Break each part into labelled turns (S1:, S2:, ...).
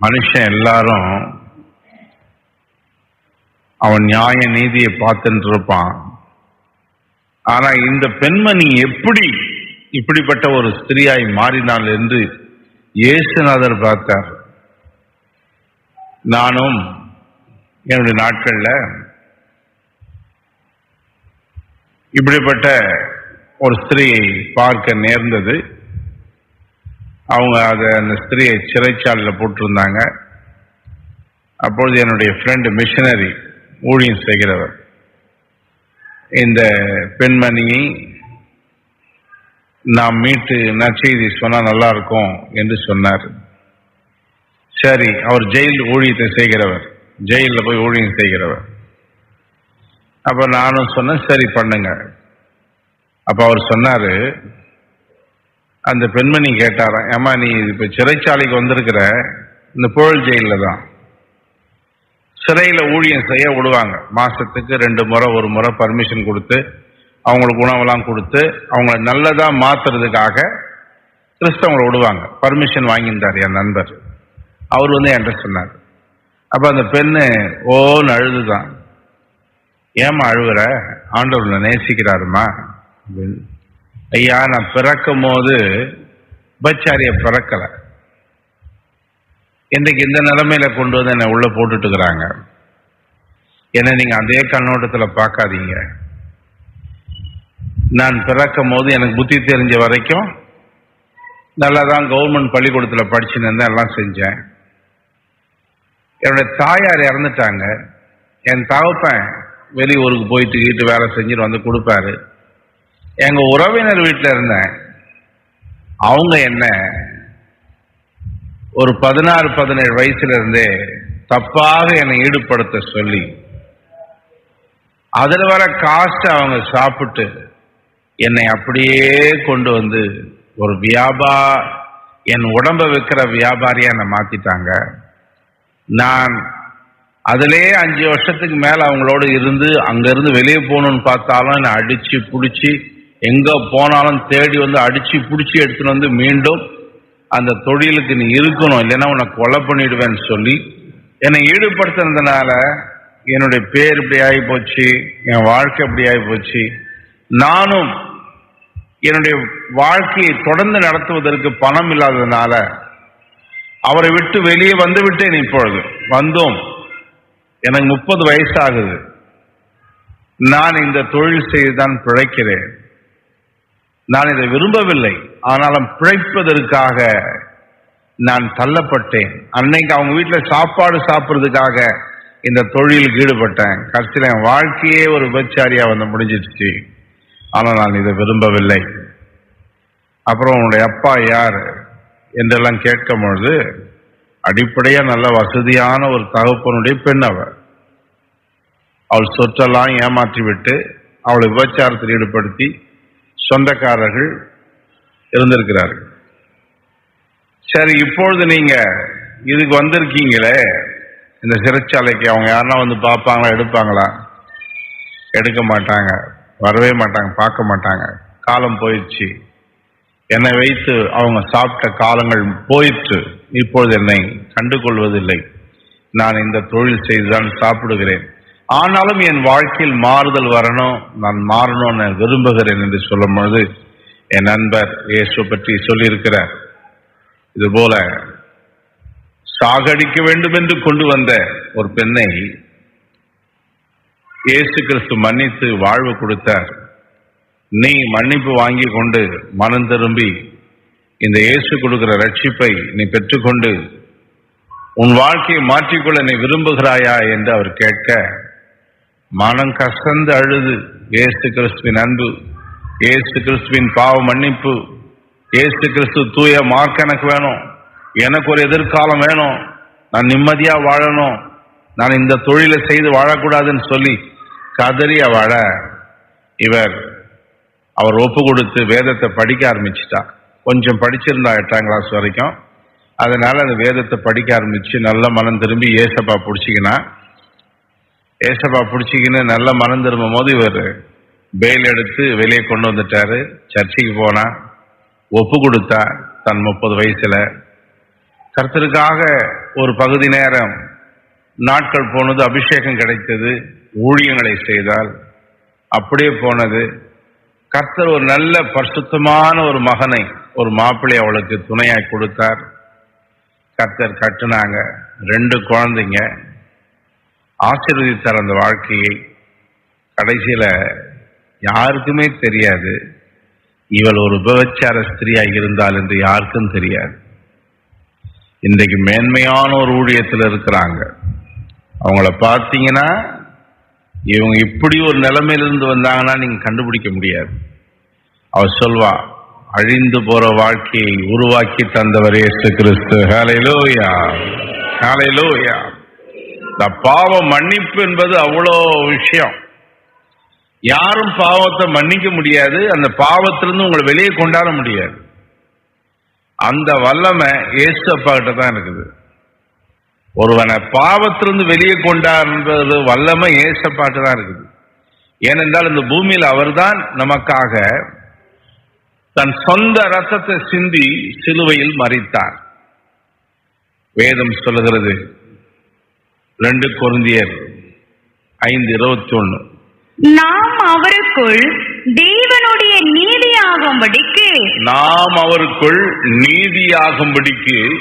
S1: மனுஷன் எல்லாரும் அவன் நியாய நீதியை பார்த்துட்டு இருப்பான். ஆனா இந்த பெண்மணி எப்படி இப்படிப்பட்ட ஒரு ஸ்திரியாய் மாறினாள் என்று இயேசுநாதர் பார்த்தார். நானும் என்னுடைய நாட்கள்ல இப்படிப்பட்ட ஒரு ஸ்திரியை பார்க்க நேர்ந்தது. அவங்க அந்த ஸ்திரியை சிறைச்சாலையில் போட்டிருந்தாங்க. அப்பொழுது என்னுடைய ஃப்ரெண்டு மிஷனரி ஊழியம் செய்கிறவர் இந்த பெண்மணியை நாம் மீட்டு நற்செய்தி சொன்னா நல்லா இருக்கும் என்று சொன்னார். சரி, அவர் ஜெயில் ஊழியத்தை செய்கிறவர், ஜெயிலில் போய் ஊழியம் செய்கிறவர். அப்ப நானும் சொன்னேன், சரி பண்ணுங்க. அப்ப அவர் சொன்னாரு, அந்த பெண்மணி கேட்டாராம், ஏமா நீ இப்ப சிறைச்சாலைக்கு வந்திருக்கிற, இந்த புழல் ஜெயில தான் சிறையில ஊழியம் செய்ய விடுவாங்க. மாசத்துக்கு 2 முறை 1 முறை பர்மிஷன் கொடுத்து அவங்களுக்கு உணவெல்லாம் கொடுத்து அவங்கள நல்லதா மாத்துறதுக்காக கிறிஸ்தவங்களை விடுவாங்க. பர்மிஷன் வாங்கியிருந்தார் என் நண்பர். அவர் என்கிட்ட சொன்னார். அப்ப அந்த பெண்ணு ஓன்னு அழுதுதான். ஏமா அழுவுற? ஆண்டவர்களை நேசிக்கிறாருமா? ஐயா, நான் பிறக்கும் போது உபச்சாரிய பிறக்கல, இன்றைக்கு இந்த நிலைமையில கொண்டு வந்து என்னை உள்ள போட்டுட்டு இருக்கிறாங்க. என்ன நீங்க அதே கண்ணோட்டத்துல பார்க்காதீங்க. நான் பிறக்கும் போது எனக்கு புத்தி தெரிஞ்ச வரைக்கும் நல்லாதான் கவர்மெண்ட் பள்ளிக்கூடத்துல படிச்சுன்னு எல்லாம் செஞ்சேன். என்னுடைய தாயார் இறந்துட்டாங்க. என் தகப்பன் வெளியூருக்கு போயிட்டு வீட்டு வேலை செஞ்சுட்டு வந்து கொடுப்பாரு. எங்க உறவினர் வீட்டில் இருந்தேன். அவங்க என்ன ஒரு 16-17 வயசுல இருந்தே தப்பாக என்னை ஈடுபடுத்த சொல்லி அதுல வர காஸ்ட் அவங்க சாப்பிட்டு என்னை அப்படியே கொண்டு வந்து ஒரு என் உடம்ப விற்கிற வியாபாரியா என்னை மாத்திட்டாங்க. நான் அதிலே 5 வருஷத்துக்கு மேல அவங்களோட இருந்து அங்க இருந்து வெளியே போகணும்னு பார்த்தாலும் என்னை அடிச்சு பிடிச்சி, எங்க போனாலும் தேடி வந்து அடிச்சு பிடிச்சி எடுத்துன்னு வந்து மீண்டும் அந்த தொழிலுக்கு நீ இருக்கணும், இல்லைன்னா உன்னை கொலை பண்ணிடுவேன்னு சொல்லி என்னை ஈடுபடுத்தினதுனால என்னுடைய பேர் இப்படி ஆகி போச்சு, என் வாழ்க்கை இப்படி ஆகி போச்சு. நானும் என்னுடைய வாழ்க்கையை தொடர்ந்து நடத்துவதற்கு பணம் இல்லாததுனால அவரை விட்டு வெளியே வந்து விட்டேன். இப்பொழுது வந்தோம், எனக்கு 30 வயசு ஆகுது. நான் இந்த தொழில் செய்துதான் பிழைக்கிறேன். நான் இதை விரும்பவில்லை, ஆனாலும் பிழைப்பதற்காக நான் தள்ளப்பட்டேன். அன்னைக்கு அவங்க வீட்டில் சாப்பாடு சாப்பிட்றதுக்காக இந்த தொழிலுக்கு ஈடுபட்டேன். கடைசியில் என் வாழ்க்கையே ஒரு விபச்சாரியா முடிஞ்சிடுச்சு. ஆனால் நான் இதை விரும்பவில்லை. அப்புறம் உன்னுடைய அப்பா யார் என்றெல்லாம் கேட்கும் பொழுது, அடிப்படையா நல்ல வசதியான ஒரு தகப்பனுடைய பெண் அவள் சொற்றெல்லாம் ஏமாற்றி விட்டு அவளை விபச்சாரத்தில் ஈடுபடுத்தி சொந்தக்காரர்கள் இருந்திருக்கிறார்கள். சரி, இப்பொழுது நீங்க இதுக்கு வந்திருக்கீங்களே இந்த சிறைச்சாலைக்கு, அவங்க யாருன்னா வந்து பார்ப்பாங்களா, எடுப்பாங்களா? எடுக்க மாட்டாங்க, வரவே மாட்டாங்க, பார்க்க மாட்டாங்க. காலம் போயிடுச்சு. என்னை வைத்து அவங்க சாப்பிட்ட காலங்கள் போயிற்று. இப்பொழுது என்னை கண்டுகொள்வதில்லை. நான் இந்த தொழில் செய்துதான் சாப்பிடுகிறேன். ஆனாலும் என் வாழ்க்கையில் மாறுதல் வரணும், நான் மாறணும்னு விரும்புகிறேன் என்று சொல்லும் பொழுது என் நண்பர் இயேசு பற்றி சொல்லியிருக்கிறார். இது போல சாகடிக்க வேண்டும் என்று கொண்டு வந்த ஒரு பெண்ணை இயேசு கிறிஸ்து மன்னித்து வாழ்வு கொடுத்தார். நீ மன்னிப்பு வாங்கி கொண்டு மனம் திரும்பி இந்த இயேசு கொடுக்கிற ரட்சிப்பை நீ பெற்றுக்கொண்டு உன் வாழ்க்கையை மாற்றிக்கொள்ள நீ விரும்புகிறாயா என்று அவர் கேட்க, மனம் கசந்து அழுது, இயேசு கிறிஸ்துவின் அன்பு, இயேசு கிறிஸ்துவின் பாவ மன்னிப்பு, இயேசு கிறிஸ்து தூய மார்க் எனக்கு வேணும், எனக்கு ஒரு எதிர்காலம் வேணும், நான் நிம்மதியா வாழணும், நான் இந்த தொழிலை செய்து வாழக்கூடாதுன்னு சொல்லி கதறி வாழ அவர் ஒப்பு கொடுத்து வேதத்தை படிக்க ஆரம்பிச்சுட்டா. கொஞ்சம் படிச்சிருந்தா 8ஆம் கிளாஸ் வரைக்கும். அதனால அந்த வேதத்தை படிக்க ஆரம்பிச்சு நல்ல மனம் திரும்பி ஏசப்பா பிடிச்சிக்கின்னு நல்ல மனம் திரும்பும் போது இவர் பெயில் எடுத்து வெளியே கொண்டு வந்துட்டாரு. சர்ச்சைக்கு போனா, ஒப்பு கொடுத்தா தன் 30 வயசுல. கர்த்தருக்காக ஒரு பகுதி நேரம் நாட்கள் போனது, அபிஷேகம் கிடைத்தது, ஊழியங்களை செய்தால் அப்படியே போனது. கர்த்தர் ஒரு நல்ல பரிசுத்தமான ஒரு மகனை, ஒரு மாப்பிள்ளை அவளுக்கு துணையாய் கொடுத்தார். கர்த்தர் கட்டுனாங்க, 2 குழந்தைங்க, ஆசீர்வதித்தார் அந்த வாழ்க்கையை. கடைசியில யாருக்குமே தெரியாது இவள் ஒரு விபச்சார ஸ்திரீயாக இருந்தால் என்று யாருக்கும் தெரியாது. இன்றைக்கு மேன்மையான ஒரு ஊழியத்தில் இருக்கிறாங்க. அவங்கள பார்த்தீங்கன்னா இவங்க இப்படி ஒரு நிலைமையிலிருந்து வந்தாங்கன்னா நீங்க கண்டுபிடிக்க முடியாது. அவர் சொல்வா, அழிந்து போற வாழ்க்கையை உருவாக்கி தந்தவர் இயேசு கிறிஸ்து. ஹல்லேலூயா, ஹல்லேலூயா. இந்த பாவ மன்னிப்பு என்பது அவ்வளோ விஷயம். யாரும் பாவத்தை மன்னிக்க முடியாது, அந்த பாவத்திலிருந்து உங்களை வெளியே கொண்டாட முடியாது. அந்த வல்லமை இயேசு அப்பா கிட்ட தான் இருக்குது. ஒருவனை பாவத்திலிருந்து வெளியே கொண்டாடுறது வல்லமை இயேசு அப்பா கிட்ட தான் இருக்குது. ஏனென்றால் இந்த பூமியில் அவர்தான் நமக்காக தன் சொந்த ரத்தத்தை சிந்தி சிலுவையில் மரித்தார். வேதம் சொல்லுகிறது 2 கொரிந்தியர் 5:21,
S2: நாம் அவருக்குள் தேவனுடைய நீதியாகும்படிக்கு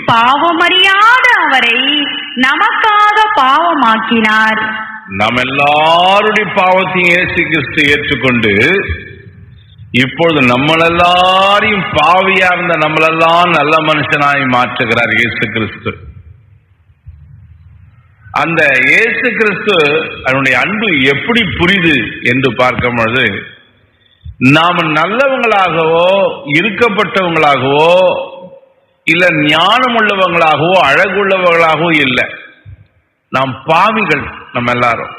S2: பாவமறியாத அவரை நமக்காக பாவமாக்கினார்.
S1: நம்ம எல்லாருடைய பாவத்தையும் இயேசு கிறிஸ்து ஏற்றுக்கொண்டு இப்பொழுது நம்மளெல்லாரையும் பாவியா இருந்த நம்மளெல்லாம் நல்ல மனுஷனாய் மாற்றுகிறார் இயேசு கிறிஸ்து. அந்த இயேசு கிறிஸ்து அவனுடைய அன்பு எப்படி புரியுது என்று பார்க்கும் பொழுது, நாம் நல்லவங்களாகவோ இருக்கப்பட்டவங்களாகவோ இல்ல ஞானம் உள்ளவங்களாகவோ அழகுள்ளவர்களாகவோ இல்லை, நாம் பாவிகள். நம்ம எல்லாரும்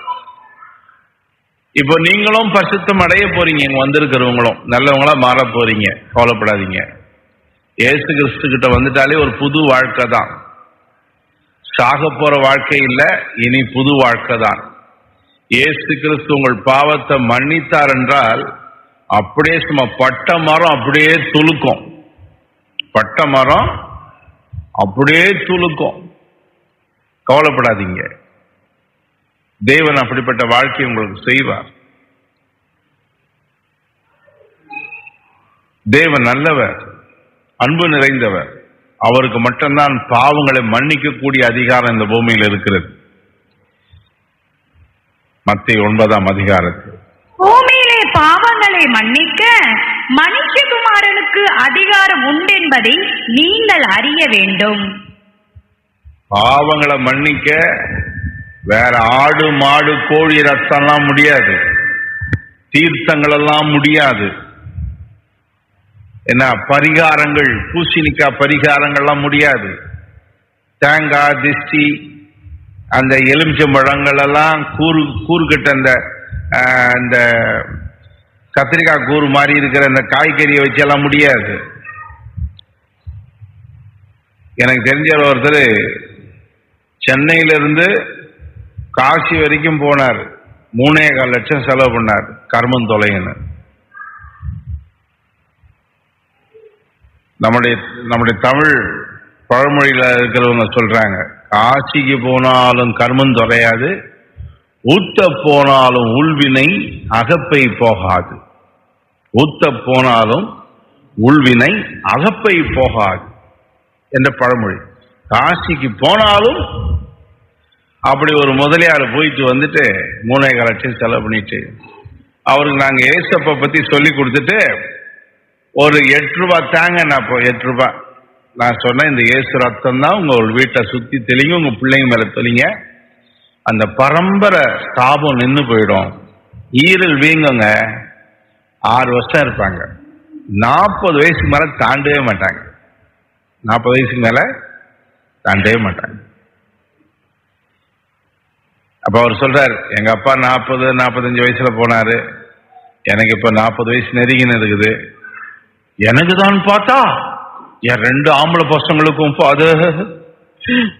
S1: இப்போ நீங்களும் பரிசுத்தம் அடைய போறீங்க, இங்க வந்திருக்கிறவங்களும் நல்லவங்களா மாற போறீங்க, கவலைப்படாதீங்க. இயேசு கிறிஸ்து கிட்ட வந்துட்டாலே ஒரு புது வாழ்க்கை தான். சாக போற வாழ்க்கை இல்ல, இனி புது வாழ்க்கை தான். இயேசு கிறிஸ்து உங்கள் பாவத்தை மன்னித்தார் என்றால் அப்படியே சும்மா பட்ட மரம் அப்படியே துளுக்கும், பட்ட மரம் அப்படியே துளுக்கும். கவலைப்படாதீங்க, தேவன் அப்படிப்பட்ட வாழ்க்கையை உங்களுக்கு செய்வார். தேவன் நல்லவர், அன்பு நிறைந்தவர். அவருக்கு மட்டும்தான் பாவங்களை மன்னிக்கக்கூடிய அதிகாரம் இந்த பூமியில் இருக்கிறது. மத்தேயு 9ஆம் அதிகாரத்தில்
S2: பூமியிலே பாவங்களை மன்னிக்க மனுஷகுமாரனுக்கு அதிகாரம் உண்டென்பதை நீங்கள் அறிய வேண்டும்.
S1: பாவங்களை மன்னிக்க வேற ஆடு மாடு கோழி ரத்தம்லாம் முடியாது, தீர்த்தங்கள் எல்லாம் முடியாது. என்ன பரிகாரங்கள், பூசணிக்காய் பரிகாரங்கள்லாம் முடியாது. தேங்காய் திஷ்டி, அந்த எலுமிச்சம்பழங்கள் எல்லாம் கூறுகிட்ட அந்த கத்திரிக்காய் கூறு மாதிரி இருக்கிற அந்த காய்கறியை வச்செல்லாம் முடியாது. எனக்கு தெரிஞ்ச ஒருத்தர் சென்னையிலிருந்து காசி வரைக்கும் போனார், 3,4 லட்சம் செலவு பண்ணார் கர்மம் தொலைன்னு. நம்முடைய தமிழ் பழமொழியில இருக்கிறவங்க சொல்றாங்க, காசிக்கு போனாலும் கர்மம் தொலையாது, ஊத்த போனாலும் உள்வினை அகப்பை போகாது. ஊத்த போனாலும் உள்வினை அகப்பை போகாது என்ற பழமொழி. காசிக்கு போனாலும் அப்படி ஒரு முதலியார் போயிட்டு வந்துட்டு 3,4 லட்சம் செலவு பண்ணிட்டு, அவருக்கு நாங்க ஏசப்ப பத்தி சொல்லி கொடுத்துட்டு ஒரு 8 ரூபாய் தாங்க, நான் இப்போ 8 ரூபாய் நான் சொன்னேன், இந்த இயேசு ரத்தம் தான் உங்க வீட்டை சுத்தி தெளிங்க, உங்க பிள்ளைங்க மேல தெளிங்க, அந்த பரம்பரை ஸ்தாபம் நின்று போயிடும். ஈரல் வீங்குங்க, 6 வருஷம் இருப்பாங்க, 40 வயசுக்கு மேல தாண்டவே மாட்டாங்க, 40 வயசுக்கு மேல தாண்டவே மாட்டாங்க. அப்ப அவர் சொல்றாரு, எங்க அப்பா 40-45 வயசுல போனாரு, எனக்கு இப்ப 40 வயசு நெருங்கின்னு இருக்குது. எனக்கு தான் பார்த்தா என் 2 ஆம்பளை பசங்களுக்கும்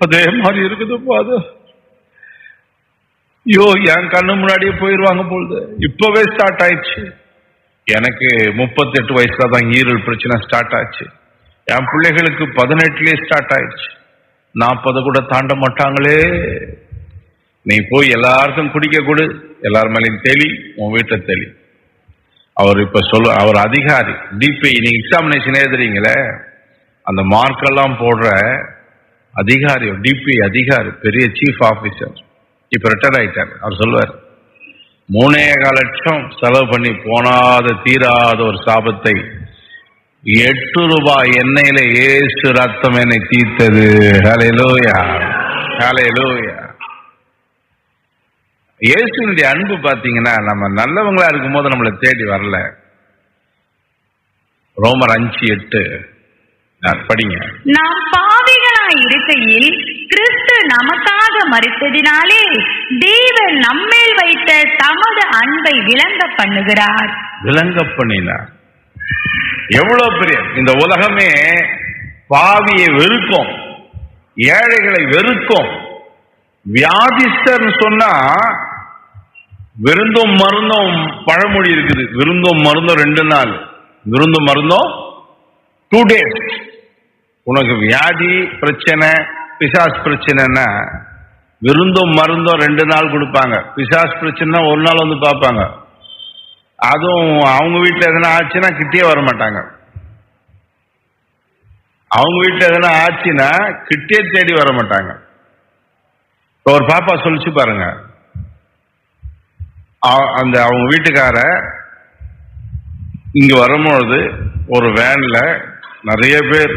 S1: அதே மாதிரி இருக்குது. ஐயோ, என் கண்ணு முன்னாடியே போயிடுவாங்க பொழுது. இப்பவே ஸ்டார்ட் ஆயிடுச்சு. எனக்கு 38 வயசுல தான் ஈரல் பிரச்சனை ஸ்டார்ட் ஆச்சு. என் பிள்ளைகளுக்கு 18லயே ஸ்டார்ட் ஆயிடுச்சு. 40 கூட தாண்ட மாட்டாங்களே. நீ போய் எல்லாருக்கும் குடிக்க கொடு, எல்லார் மேலேயும் தெளி, உன் வீட்டை தெளி. அவர் இப்ப அவர் அதிகாரி, டிபி. நீங்க எக்ஸாமினேஷன் எழுதுறீங்களே, அந்த மார்க்கெல்லாம் போடுற அதிகாரி, டிபி அதிகாரி, பெரிய சீஃப் ஆபீசர். இப்ப ரிட்டையர் ஆயிட்டார். அவர் சொல்லுவார், 3.25 லட்சம் செலவு பண்ணி போனாத தீராத ஒரு சாபத்தை 8 ரூபாய் எண்ணெயில இயேசு ரத்தம் என்னை தீர்த்தது. ஹல்லேலூயா, ஹல்லேலூயா. இயேசுனுடைய அன்பு பாத்தீங்கன்னா, நம்ம நல்லவங்களா இருக்கும் போது நம்மளை தேடி வரல. ரோமர் 5:8 படிங்க.
S2: நாம் பாவிகளாய் இருக்கையில் கிறிஸ்து நமக்காக மரித்ததினாலே தேவன் நம்மேல் வைத்த தமது அன்பை விளங்க பண்ணுகிறார்.
S1: விளங்க பண்ணினார். எவ்வளவு பெரிய இந்த உலகமே பாவியை வெறுக்கும், ஏழைகளை வெறுக்கும். வியாதிஸ்தர் சொன்னா விருந்தும் மருந்தும் பழமொழி இருக்குது. விருந்தும் மருந்தும் 2 நாள், விருந்தும் மருந்தும் 2 days. உனக்கு வியாதி பிரச்சனை, பிசாஸ் பிரச்சனைன்னா விருந்தும் மருந்தும் 2 நாள் கொடுப்பாங்க. பிசாஸ் பிரச்சனை 1 நாள் வந்து பார்ப்பாங்க. அதுவும் அவங்க வீட்டில் எதனா ஆச்சுன்னா கிட்டே வர மாட்டாங்க. அவங்க வீட்டில் எதனா ஆச்சுன்னா கிட்டே தேடி வர மாட்டாங்க. ஒரு பாப்பா சொல்லிச்சு பாருங்க, அந்த அவங்க வீட்டுக்கார இங்க வரும்பொழுது ஒரு வேன்ல நிறைய பேர்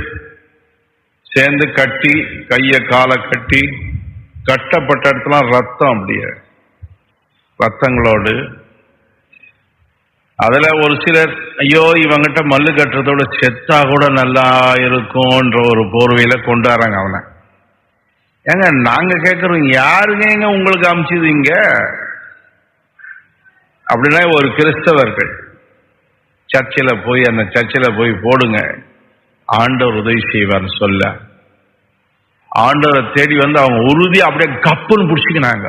S1: சேர்ந்து கட்டி, கைய காலை கட்டி, கட்டப்பட்ட இடத்துல ரத்தம், அப்படியே ரத்தங்களோடு. அதுல ஒரு சிலர், ஐயோ இவங்கிட்ட மல்லு கட்டுறதோட செத்தா கூட நல்லா இருக்கும்ன்ற ஒரு போர்வையில கொண்டு வராங்க அவனை. ஏங்க நாங்க கேட்கறோம், யாருங்க உங்களுக்கு அமிச்சது இங்க அப்படின்னா? ஒரு கிறிஸ்தவர்கள் சர்ச்சில் போய், அந்த சர்ச்சில் போய் போடுங்க, ஆண்டவர் உதவி செய்வார்னு சொல்ல, ஆண்டவரை தேடி வந்து அவங்க உறுதியா அப்படியே கப்புன்னு பிடிச்சிக்கினாங்க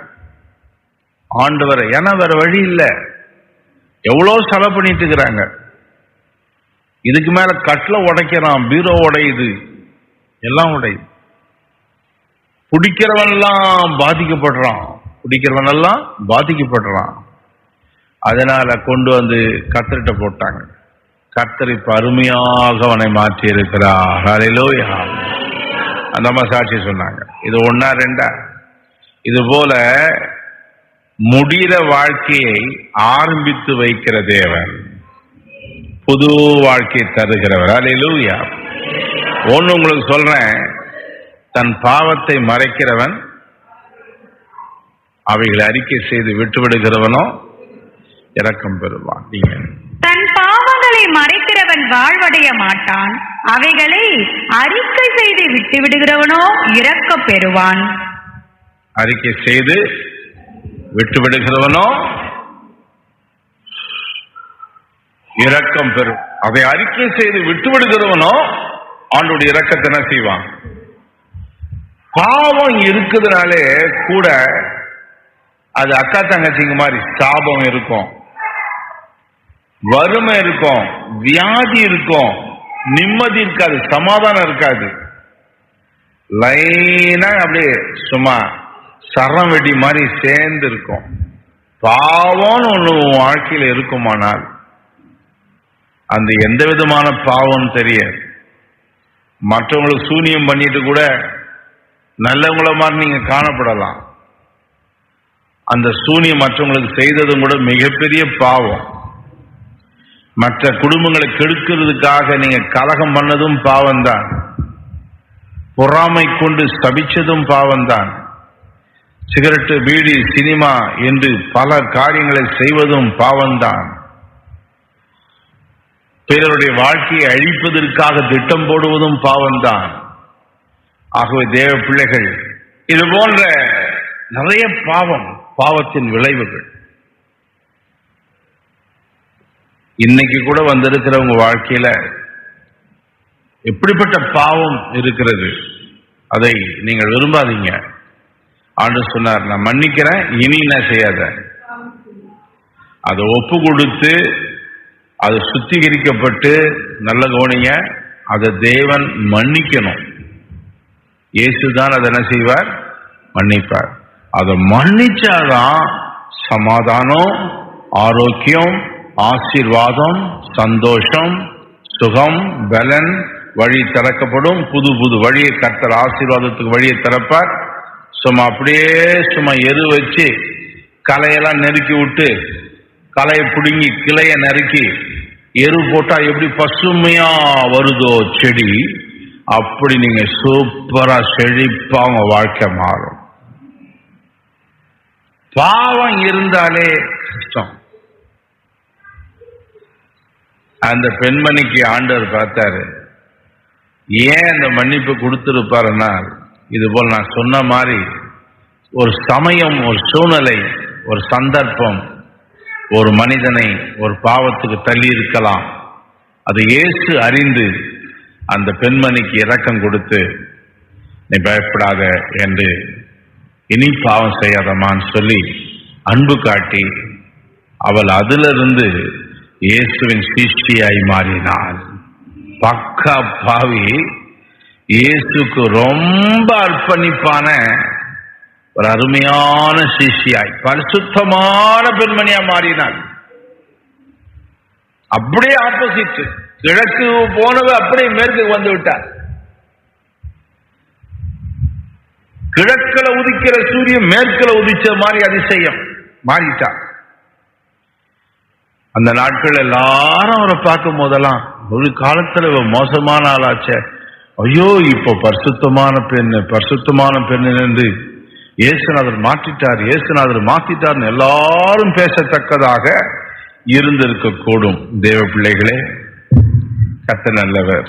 S1: ஆண்டவரை. ஏன்னா வேற வழி இல்லை, எவ்வளவு செலவு பண்ணிட்டு இருக்கிறாங்க. இதுக்கு மேல கட்டில உடைக்கிறான், பீரோ உடையுது, எல்லாம் உடையுது. குடிக்கிறவனெல்லாம் பாதிக்கப்படுறான். அதனால கொண்டு வந்து கர்த்தர்கிட்ட போட்டாங்க. கர்த்தர் இப்ப அருமையாக அவனை மாற்றி இருக்கிறார். ஹல்லேலூயா. அந்த அம்மா சாட்சி சொன்னாங்க. இது 1 2 இது போல முடிகிற வாழ்க்கையை ஆரம்பித்து வைக்கிற தேவன், புது வாழ்க்கையை தருகிறவர். ஹல்லேலூயா. ஒன்னு உங்களுக்கு சொல்றேன், தன் பாவத்தை மறைக்கிறவன், அவைகளை அறிக்கை செய்து விட்டுவிடுகிறவனோ இரக்கம் பெறுவான்.
S2: தன் பாவங்களை மறைக்கிறவன் வாழ்வடைய மாட்டான், அவைகளை அறிக்கை செய்து விட்டு விடுகிறவனோ இரக்கம் பெறுவான்.
S1: அறிக்கை செய்து விட்டு விடுகிறவனோ இரக்கம் பெறும். அதை அறிக்கை செய்து விட்டு விடுகிறவனோ ஆண்டோடைய இரக்கத்தை என்ன செய்வான்? பாவம் இருக்குதுனாலே கூட அது அக்கா தங்கச்சிங்க மாதிரி சாபம் இருக்கும், வறுமை இருக்கும், வியாதி இருக்கும், நிம்மதி இருக்காது, சமாதானம் இருக்காது. லைனா அப்படியே சும்மா சரம் வெடி மாதிரி சேர்ந்து இருக்கும். பாவம்னு ஒண்ணு வாழ்க்கையில இருக்குமானால் அந்த எந்த விதமான பாவம் தெரியாது. மற்றவங்களுக்கு சூனியம் பண்ணிட்டு கூட நல்லவங்கள மாதிரி நீங்க காணப்படலாம். அந்த சூனியம் மற்றவங்களுக்கு செய்ததும் கூட மிகப்பெரிய பாவம். மற்ற குடும்பங்களை கெடுக்கிறதுக்காக நீங்க கலகம் பண்ணதும் பாவம்தான். பொறாமை கொண்டு சபிச்சதும் பாவம்தான். சிகரெட்டு, பீடி, சினிமா என்று பல காரியங்களை செய்வதும் பாவம்தான். பிறருடைய வாழ்க்கையை அழிப்பதற்காக திட்டம் போடுவதும் பாவம்தான். ஆகவே தேவ பிள்ளைகள், இது போன்ற நிறைய பாவத்தின் விளைவுகள் இன்னைக்கு கூட வந்திருக்கிறவங்க வாழ்க்கையில எப்படிப்பட்ட பாவம் இருக்கிறது, அதை நீங்கள் விரும்பாதீங்க. ஆண்டவர் சொன்னார், நான் மன்னிக்கிறேன், இனி என்ன செய்யாத. அதை ஒப்பு கொடுத்து அது சுத்திகரிக்கப்பட்டு, நல்ல கவனிங்க, அதை தேவன் மன்னிக்கணும். இயேசுதான் அதை என்ன செய்வார்? மன்னிப்பார். அதை மன்னிச்சாதான் சமாதானம், ஆரோக்கியம், ஆசீர்வாதம், சந்தோஷம், சுகம், பலன், வழி திறக்கப்படும். புது புது வழியை கர்த்தர் ஆசீர்வாதத்துக்கு வழியை திறப்பார். சும்மா அப்படியே சும்மா எரு வச்சு களையெல்லாம் நெருக்கி விட்டு, களையை பிடுங்கி கிளைய நறுக்கி எரு போட்டா எப்படி பசுமையா வருதோ செடி, அப்படி நீங்க சூப்பரா செழிப்பா உங்க வாழ்க்கை மாறும். பாவம் இருந்தாலே கஷ்டம். அந்த பெண்மணிக்கு ஆண்டவர் பார்த்தாரு. ஏன் அந்த மன்னிப்பு கொடுத்திருப்பாருன்னா, இது போல் நான் சொன்ன மாதிரி ஒரு சமயம், ஒரு சூழ்நிலை, ஒரு சந்தர்ப்பம் ஒரு மனிதனை ஒரு பாவத்துக்கு தள்ளி இருக்கலாம். அது இயேசு அறிந்து அந்த பெண்மணிக்கு இரக்கம் கொடுத்து, நீ பயப்படாத என்று, இனி பாவம் செய்யாதமான்னு சொல்லி அன்பு காட்டி அவள் அதிலிருந்து இயேசுவின் சிஷ்டியாய் மாறினாள். பக்கா பாவி இயேசுக்கு ரொம்ப அர்ப்பணிப்பான ஒரு அருமையான சிஷ்யாய், பரிசுத்தமான பெண்மணியா மாறினாள். அப்படியே ஆப்போசிட், கிழக்கு போனவ அப்படியே மேற்கு வந்து விட்டார். கிழக்குல உதிக்கிற சூரியன் மேற்குல உதிச்ச மாதிரி அதிசயம் மாறிட்டார். அந்த நாட்கள் எல்லாரும் அவரை பார்க்கும் போதெல்லாம், ஒரு காலத்துல மோசமான ஆளாச்ச, ஐயோ இப்போ பரிசுத்தமான பெண் என்று இயேசுநாதர் மாற்றிட்டார் எல்லாரும் பேசத்தக்கதாக இருந்திருக்க கூடும். தேவ பிள்ளைகளே, கர்த்தர் நல்லவர்.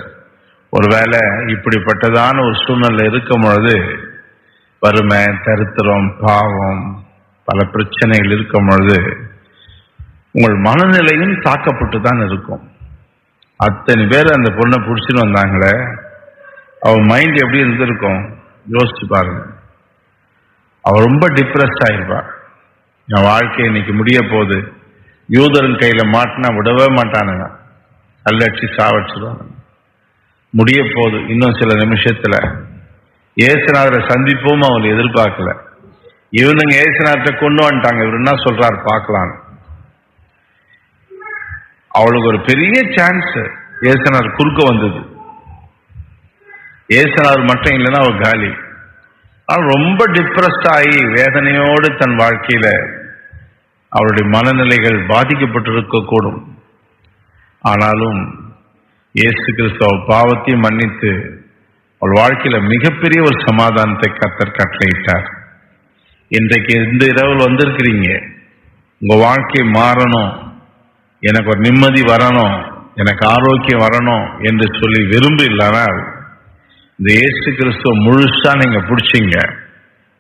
S1: ஒருவேளை இப்படிப்பட்டதான ஒரு சூழ்நிலை இருக்கும் பொழுது, வறுமை, தரித்திரம், பாவம், பல பிரச்சனைகள் இருக்கும் பொழுது உங்கள் மனநிலையும் தாக்கப்பட்டு தான் இருக்கும். அத்தனை பேர் அந்த பொண்ணை பிடிச்சின்னு வந்தாங்களே, அவன் மைண்ட் எப்படி இருந்திருக்கும் யோசிச்சு பாருங்க. அவள் ரொம்ப டிப்ரெஸ்ட் ஆயிருப்பா. என் வாழ்க்கை இன்னைக்கு முடிய போகுது, யூதரின் கையில மாட்டினா விடவே மாட்டானுங்க, கல்லடிச்சு சாவடிச்சிருவாங்க, முடிய போகுது இன்னும் சில நிமிஷத்துல. இயேசுநாதரை சந்திப்போம் அவள் எதிர்பார்க்கல. இவனுங்க இயேசுநாதரை கொண்டு வந்துட்டாங்க, இவர் என்ன சொல்றாரு பார்க்கலாம். அவளுக்கு ஒரு பெரிய சான்ஸ் இயேசுநாதர் குறுக்க வந்தது. இயேசுநாதர் மட்டும் இல்லைன்னா அவள் காலி. அவள் ரொம்ப டிப்ரெஸ்ட் ஆகி வேதனையோடு தன் வாழ்க்கையில அவளுடைய மனநிலைகள் பாதிக்கப்பட்டிருக்க கூடும். ஆனாலும் இயேசு கிறிஸ்து அவள் பாவத்தையும் மன்னித்து அவள் வாழ்க்கையில மிகப்பெரிய ஒரு சமாதானத்தை கர்த்தர் கட்டளையிட்டார். இன்றைக்கு இந்த இரவில் வந்திருக்கிறீங்க, உங்க வாழ்க்கை மாறணும், எனக்கு ஒரு நிம்மதி வரணும், எனக்கு ஆரோக்கியம் வரணும் என்று சொல்லி விரும்பி இல்லாமல் இந்த இயேசு கிறிஸ்துவ முழுசா நீங்க பிடிச்சிங்க.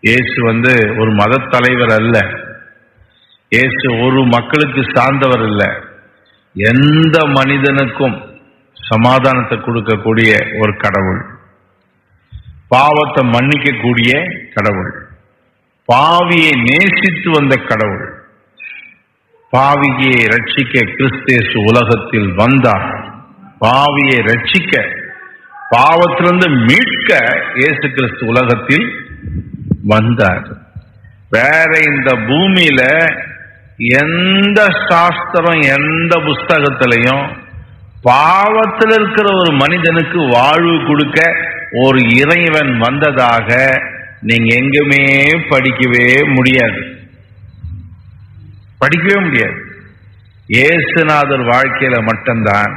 S1: இயேசு ஒரு மத தலைவர் அல்ல, இயேசு ஒரு மக்களுக்கு சார்ந்தவர் அல்ல, எந்த மனிதனுக்கும் சமாதானத்தை கொடுக்கக்கூடிய ஒரு கடவுள், பாவத்தை மன்னிக்கக்கூடிய கடவுள், பாவியை நேசித்து வந்த கடவுள். பாவியை ரட்சிக்க கிறிஸ்து உலகத்தில் வந்தார். பாவியை ரட்சிக்க, பாவத்திலிருந்து மீட்க இயேசு கிறிஸ்து உலகத்தில் வந்தார். வேற இந்த பூமியில எந்த சாஸ்திரம், எந்த புஸ்தகத்திலையும் பாவத்தில் இருக்கிற ஒரு மனிதனுக்கு வாழ்வு கொடுக்க ஒரு இறைவன் வந்ததாக நீங்க எங்குமே படிக்கவே முடியாது. இயேசுநாதர் வாழ்க்கையில மட்டும்தான்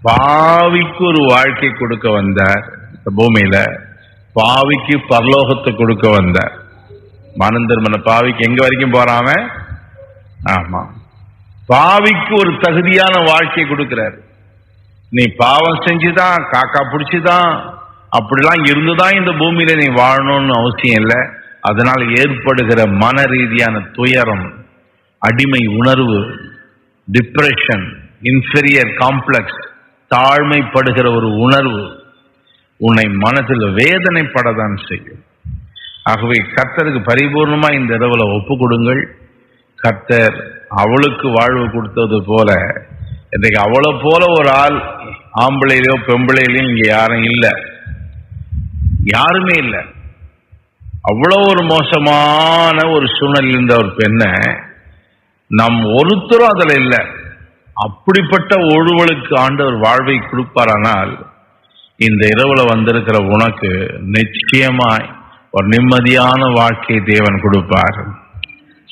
S1: பாவிக்கு ஒரு வாழ்க்கை கொடுக்க வந்தார். பூமியில பாவிக்கு பரலோகத்தை கொடுக்க வந்தார். மனந்தர்மன பாவிக்கு எங்க வரைக்கும் போறாம, ஆமா, பாவிக்கு ஒரு தகுதியான வாழ்க்கையை கொடுக்கிறார். நீ பாவம் செஞ்சுதான், காக்கா பிடிச்சுதான், அப்படிலாம் இருந்துதான் இந்த பூமியில நீ வாழணும்னு அவசியம் இல்லை. அதனால ஏற்படுகிற மன ரீதியான துயரம், அடிமை உணர்வு, டிப்ரெஷன், இன்ஃபீரியர் காம்ப்ளெக்ஸ், தாழ்மைப்படுகிற ஒரு உணர்வு உன்னை மனதில் வேதனைப்படத்தான் செய்யும். ஆகவே கர்த்தருக்கு பரிபூர்ணமா இந்த இரவுல ஒப்பு கொடுங்கள். கர்த்தர் அவளுக்கு வாழ்வு கொடுத்தது போல இன்றைக்கு அவளை போல ஒரு ஆள் ஆம்பளையிலோ பெம்பிளையிலையும் இங்க யாரும் இல்லை. யாருமே இல்லை. அவ்வளோ ஒரு மோசமான ஒரு சூழ்நிலையில் இருந்த ஒரு பெண்ணை நம் ஒருத்தரும் அதில் இல்லை. அப்படிப்பட்ட ஒருவளுக்கு ஆண்டவர் வாழ்வை கொடுப்பாரானால் இந்த இரவுல வந்திருக்கிற உனக்கு நிச்சயமாய் ஒரு நிம்மதியான வாழ்க்கை தேவன் கொடுப்பார்,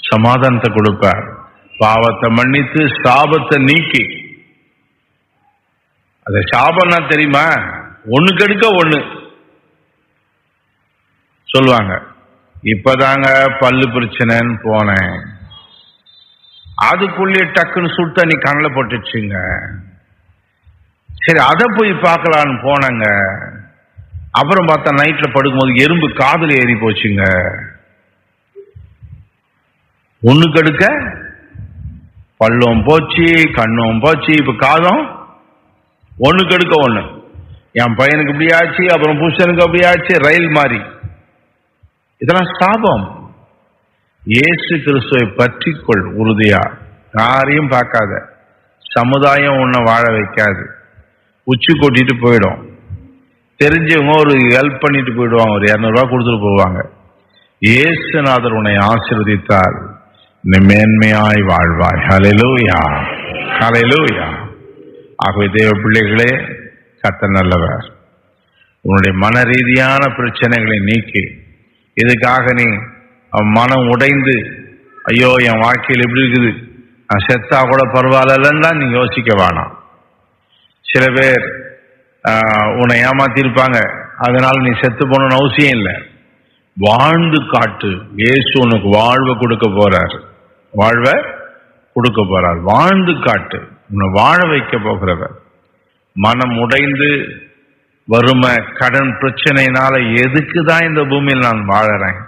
S1: சமாதானத்தை கொடுப்பார். பாவத்தை மன்னித்து சாபத்தை நீக்கி, அது சாபம்னா தெரியுமா? ஒண்ணுக்கு எடுக்க ஒண்ணு சொல்லுவாங்க. இப்பதாங்க பல்லு பிரச்சனைன்னு போனேன், அதுக்குள்ளே டக்குன்னு சுடு தண்ணி கண்ணில் போட்டுச்சுங்க. சரி, அதை போய் பார்க்கலான்னு போனேங்க. அப்புறம் பார்த்தா நைட்ல படுக்கும்போது எறும்பு காதுல ஏறி போச்சுங்க. ஒண்ணுக்கு எடுக்க பல்லும் போச்சு, கண்ணும் போச்சு, இப்ப காதும் ஒண்ணுக்கு எடுக்க ஒண்ணு. என் பையனுக்கு இப்படி ஆச்சு, அப்புறம் புருஷனுக்கு அப்படி ஆச்சு, ரயில் மாறி. இதெல்லாம் சாபம். இயேசு கிறிஸ்துவை பற்றிக்கொள் உறுதியா. யாரையும் பார்க்காத. சமுதாயம் உன்னை வாழ வைக்காது. உச்சி கொட்டிட்டு போயிடும். தெரிஞ்சவங்க ஒரு ஹெல்ப் பண்ணிட்டு போயிடுவாங்க, ஒரு 200 ரூபாய் கொடுத்துட்டு போவாங்க. இயேசுநாதர் உன்னை ஆசீர்வதித்தால் நீ மேன்மையாய் வாழ்வாய். ஹல்லேலூயா, ஹல்லேலூயா. ஆகவே தேவ பிள்ளைகளே, கர்த்தர் நல்லவர். உன்னுடைய மன ரீதியான பிரச்சனைகளை நீக்கி, இதுக்காக நீ மனம் உடைந்து ஐயோ என் வாழ்க்கையில் எப்படி இருக்குது, நான் செத்தா கூட பரவாயில்லன்னு நீ யோசிக்க வேணாம். சில பேர் உன்னை ஏமாத்திருப்பாங்க, அதனால நீ செத்து போகணும்னு அவசியம் இல்லை. வாழ்ந்து காட்டு. இயேசு உனக்கு வாழ்வை கொடுக்க போறார், வாழ்வை கொடுக்க போறார். வாழ்ந்து காட்டு. உன்னை வாழ வைக்க போகிறவர். மனம் உடைந்து வறுமை கடன் பிரச்சனையினால எதுக்குதான் இந்த பூமியில் நான் வாழறேன்,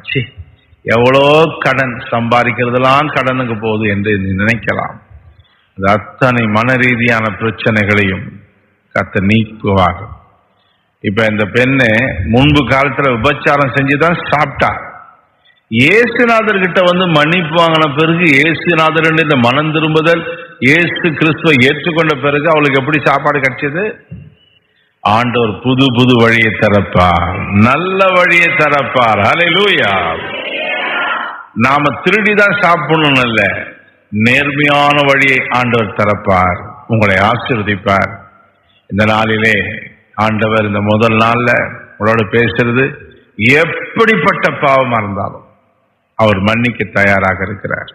S1: எவ்வளோ கடன், சம்பாதிக்கிறதெல்லாம் கடனுக்கு போகுது என்று நீ நினைக்கலாம். அது அத்தனை மன ரீதியான பிரச்சனைகளையும் கர்த்தர் நீக்குவார். இப்ப இந்த பெண்ணு முன்பு காலத்துல விபச்சாரம் செஞ்சுதான் சாப்பிட்டா. இயேசுநாதர் கிட்ட வந்து மன்னிப்பு வாங்கின பிறகு, இயேசுநாதர் இந்த மனம் திரும்புதல், இயேசு கிறிஸ்துவை ஏற்றுக்கொண்ட பிறகு அவளுக்கு எப்படி சாப்பாடு கிடைச்சது? ஆண்டவர் புது புது வழியை திறப்பார், நல்ல வழியை திறப்பார். ஹல்லேலூயா. நாம திருடிதான் சாப்பிடணும் இல்ல, நேர்மையான வழியை ஆண்டவர் திறப்பார், உங்களை ஆசீர்வதிப்பார். இந்த நாளிலே ஆண்டவர் இந்த முதல் நாள்ல உங்களோட பேசுறது, எப்படிப்பட்ட பாவமா இருந்தாலும் அவர் மன்னிக்க தயாராக இருக்கிறார்.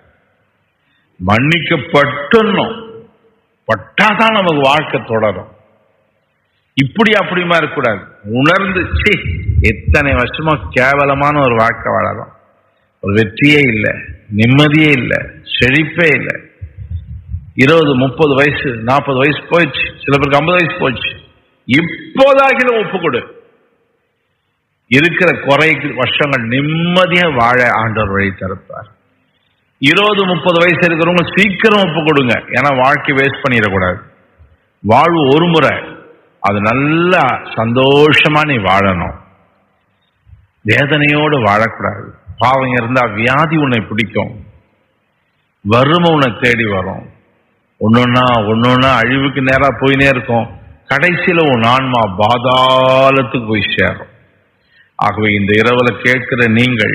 S1: மன்னிக்கப்பட்டணும் பட்டாதான் நமக்கு வாழ்க்கை தொடரும். இப்படி அப்படியுமா இருக்கக்கூடாது. உணர்ந்து எத்தனை வருஷமா கேவலமான ஒரு வாழ்க்கை வாழலாம், ஒரு வெற்றியே இல்லை, நிம்மதியே இல்லை, செழிப்பே இல்லை. 20, 30 வயசு, 40 வயசு போயிடுச்சு, சில பேருக்கு 50 வயசு போச்சு. இப்போதாகில ஒப்பு கொடு. இருக்கிற குறை வருஷங்கள் நிம்மதியா வாழ ஆண்டவர் வழி திறப்பார். 20, 30 வயசு இருக்கிறவங்க சீக்கிரம் ஒப்பு கொடுங்க. ஏன்னா வாழ்க்கை வேஸ்ட் பண்ணிடக்கூடாது. வாழ்வு ஒரு முறை, அது நல்லா சந்தோஷமா நீ வாழணும். வேதனையோடு வாழக்கூடாது. பாவம் இருந்தா வியாதி உன்னை பிடிக்கும், வறுமை உன்னை தேடி வரும். ஒன்னொன்னா அழிவுக்கு நேரா போயினே இருக்கும். கடைசியில உன் ஆன்மா பாதாளத்துக்கு போய் சேரும். ஆகவே இந்த இரவுல கேட்கிற நீங்கள்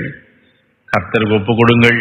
S1: கர்த்தருக்கு ஒப்பு கொடுங்கள்.